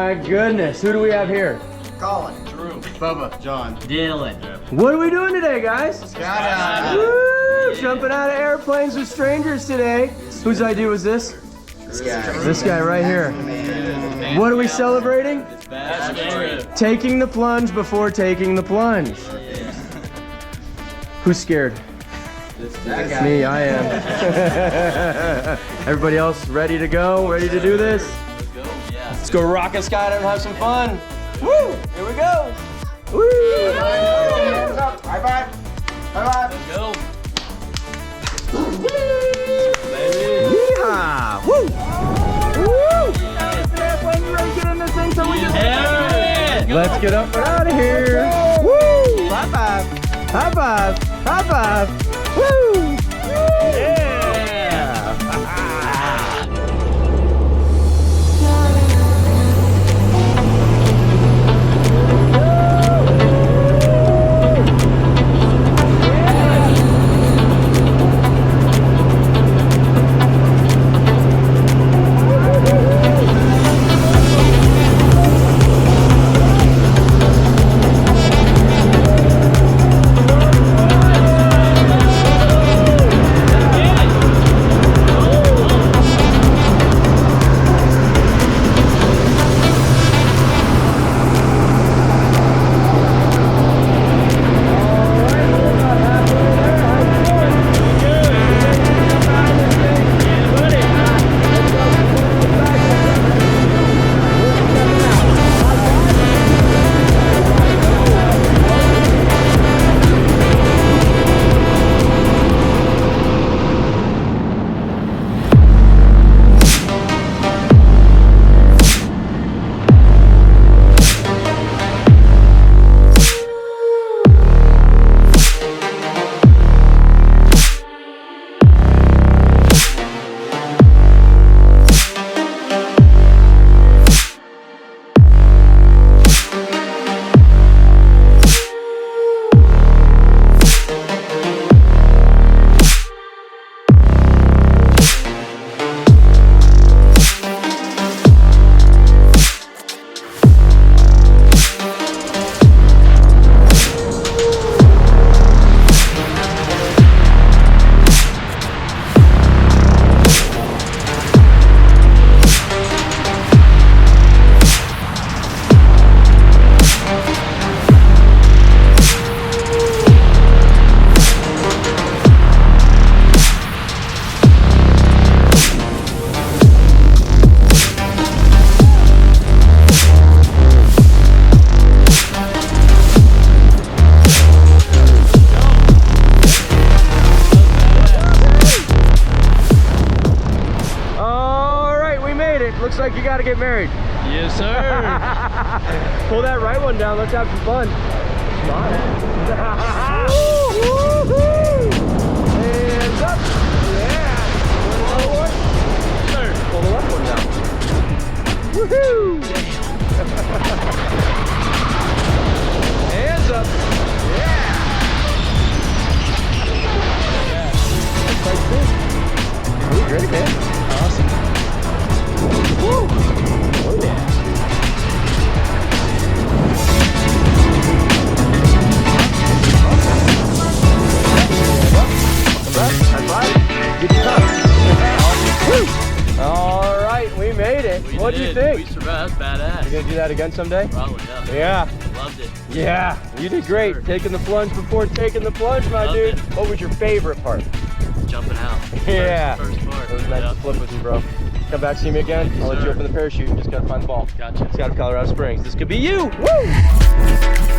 my goodness. Who do we have here? Colin, Drew, Bubba, John, Dylan. What are we doing today, guys? Skydive. Woo! Jumping out of airplanes with strangers today. Whose idea was this? This guy right here. What are we celebrating? Taking the plunge before taking the plunge. Who's scared? Me, I am. Everybody else ready to go? Ready to do this? Let's go. Yeah. Let's go rock a skydive and have some fun. Woo! Here we go. Woo! Hands up. High five. High five. Let's go. Yeehaw! Woo! Woo! Let's get up and out of here. Woo! High five! High five! High five! Woo! Yeah! Looks like you gotta get married. Yes, sir. Pull that right one down. Let's have some fun. Smile. Hands up. Yeah. Pull the one. Sir. Pull the left one down. Woohoo! Hands up. Yeah. That's like this. Ooh, great, man. Awesome. Woo! Oh yeah. All right, we made it. What do you think? We survived. Badass. You gonna do that again someday? Probably, yeah. Yeah. Loved it. Yeah, you did great. Sure. Taking the plunge before taking the plunge, my Loved dude. it. What was your favorite part? Jumping out. Yeah. First part. It was nice to flip with you, bro. Come back, see me again. I'll let you open the parachute. You just gotta find the ball. Gotcha. It's out of Colorado Springs. This could be you. Woo!